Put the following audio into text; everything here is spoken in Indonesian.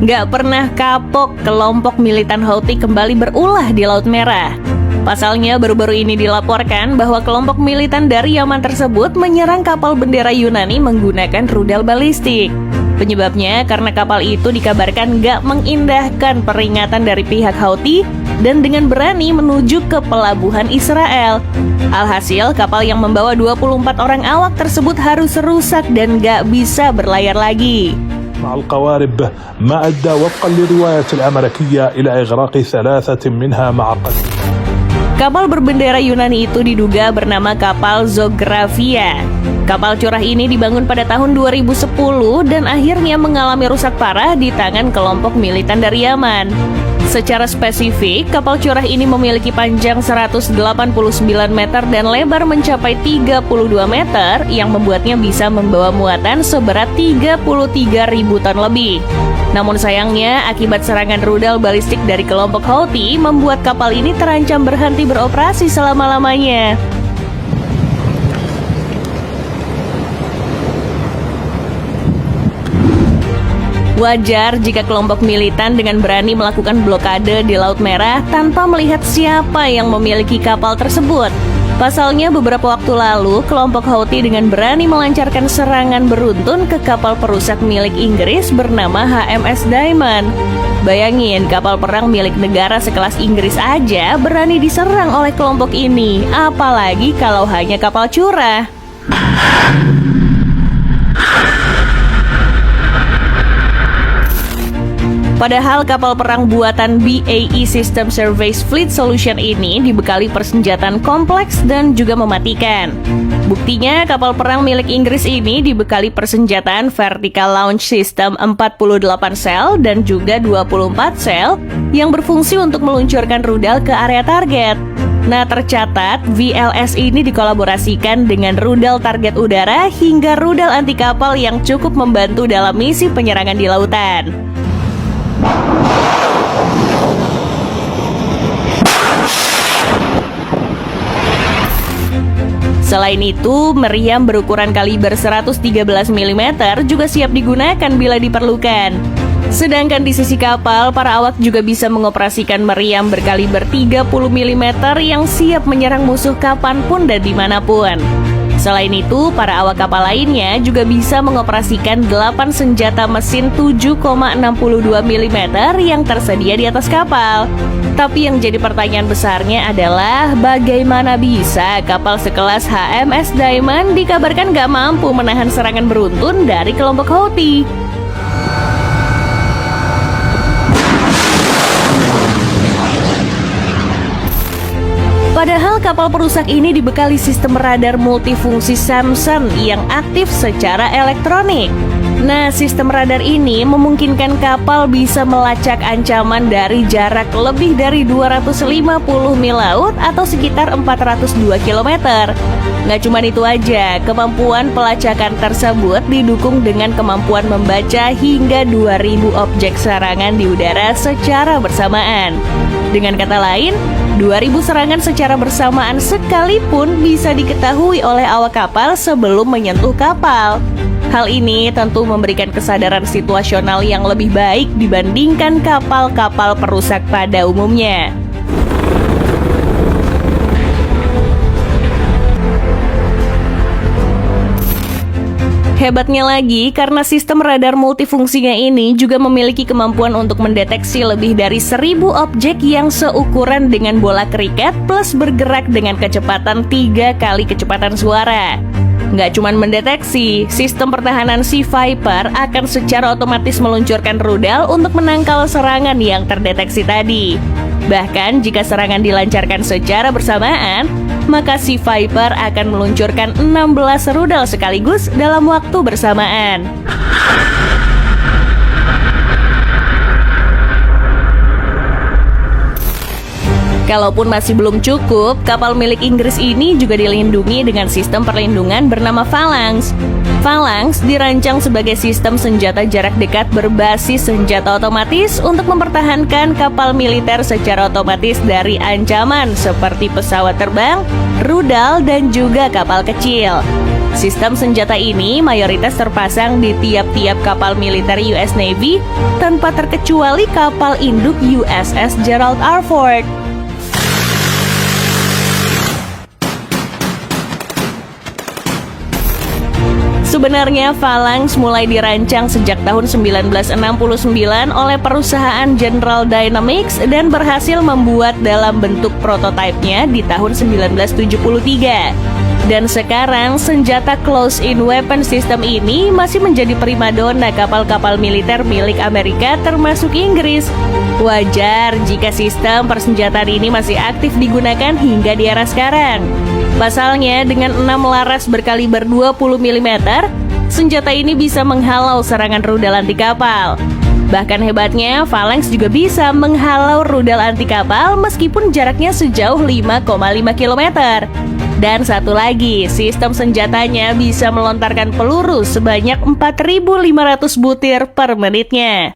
Nggak pernah kapok kelompok militan Houthi kembali berulah di Laut Merah. Pasalnya baru-baru ini dilaporkan bahwa kelompok militan dari Yaman tersebut menyerang kapal bendera Yunani menggunakan rudal balistik. Penyebabnya karena kapal itu dikabarkan nggak mengindahkan peringatan dari pihak Houthi dan dengan berani menuju ke pelabuhan Israel. Alhasil, kapal yang membawa 24 orang awak tersebut harus rusak dan nggak bisa berlayar lagi. مع القوارب ما أدى وفقا للرواية الأمريكية إلى إغراق 3 منها مع قتل. Kapal berbendera Yunani itu diduga bernama kapal Zographia. Kapal curah ini dibangun pada tahun 2010 dan akhirnya mengalami rusak parah di tangan kelompok militan dari Yaman. Secara spesifik, kapal curah ini memiliki panjang 189 meter dan lebar mencapai 32 meter yang membuatnya bisa membawa muatan seberat 33.000 ton lebih. Namun sayangnya, akibat serangan rudal balistik dari kelompok Houthi membuat kapal ini terancam berhenti beroperasi selama-lamanya. Wajar jika kelompok militan dengan berani melakukan blokade di Laut Merah tanpa melihat siapa yang memiliki kapal tersebut. Pasalnya beberapa waktu lalu, kelompok Houthi dengan berani melancarkan serangan beruntun ke kapal perusak milik Inggris bernama HMS Diamond. Bayangin, kapal perang milik negara sekelas Inggris aja berani diserang oleh kelompok ini, apalagi kalau hanya kapal curah. Padahal kapal perang buatan BAE System Service Fleet Solution ini dibekali persenjataan kompleks dan juga mematikan. Buktinya, kapal perang milik Inggris ini dibekali persenjataan Vertical Launch System 48 sel dan juga 24 sel yang berfungsi untuk meluncurkan rudal ke area target. Nah, tercatat VLS ini dikolaborasikan dengan rudal target udara hingga rudal anti kapal yang cukup membantu dalam misi penyerangan di lautan. Selain itu, meriam berukuran kaliber 113 mm juga siap digunakan bila diperlukan. Sedangkan di sisi kapal, para awak juga bisa mengoperasikan meriam berkaliber 30 mm yang siap menyerang musuh kapanpun dan dimanapun. Selain itu, para awak kapal lainnya juga bisa mengoperasikan 8 senjata mesin 7,62 mm yang tersedia di atas kapal. Tapi yang jadi pertanyaan besarnya adalah bagaimana bisa kapal sekelas HMS Diamond dikabarkan gak mampu menahan serangan beruntun dari kelompok Houthi? Padahal kapal perusak ini dibekali sistem radar multifungsi Samson yang aktif secara elektronik. Nah, sistem radar ini memungkinkan kapal bisa melacak ancaman dari jarak lebih dari 250 mil laut atau sekitar 402 km. Nggak cuma itu aja, kemampuan pelacakan tersebut didukung dengan kemampuan membaca hingga 2000 objek serangan di udara secara bersamaan. Dengan kata lain, 2000 serangan secara bersamaan sekalipun bisa diketahui oleh awak kapal sebelum menyentuh kapal. Hal ini tentu memberikan kesadaran situasional yang lebih baik dibandingkan kapal-kapal perusak pada umumnya. Hebatnya lagi, karena sistem radar multifungsinya ini juga memiliki kemampuan untuk mendeteksi lebih dari 1000 objek yang seukuran dengan bola kriket plus bergerak dengan kecepatan 3 kali kecepatan suara. Nggak cuma mendeteksi, sistem pertahanan Sea Viper akan secara otomatis meluncurkan rudal untuk menangkal serangan yang terdeteksi tadi. Bahkan jika serangan dilancarkan secara bersamaan, maka Sea Viper akan meluncurkan 16 rudal sekaligus dalam waktu bersamaan. Kalaupun masih belum cukup, kapal milik Inggris ini juga dilindungi dengan sistem perlindungan bernama Phalanx. Phalanx dirancang sebagai sistem senjata jarak dekat berbasis senjata otomatis untuk mempertahankan kapal militer secara otomatis dari ancaman seperti pesawat terbang, rudal, dan juga kapal kecil. Sistem senjata ini mayoritas terpasang di tiap-tiap kapal militer US Navy tanpa terkecuali kapal induk USS Gerald R. Ford. Sebenarnya Phalanx mulai dirancang sejak tahun 1969 oleh perusahaan General Dynamics dan berhasil membuat dalam bentuk prototipenya di tahun 1973. Dan sekarang senjata close-in weapon system ini masih menjadi primadona kapal-kapal militer milik Amerika termasuk Inggris. Wajar jika sistem persenjataan ini masih aktif digunakan hingga di era sekarang. Pasalnya, dengan 6 laras berkaliber 20 mm, senjata ini bisa menghalau serangan rudal anti kapal. Bahkan hebatnya, Phalanx juga bisa menghalau rudal anti kapal meskipun jaraknya sejauh 5,5 km. Dan satu lagi, sistem senjatanya bisa melontarkan peluru sebanyak 4.500 butir per menitnya.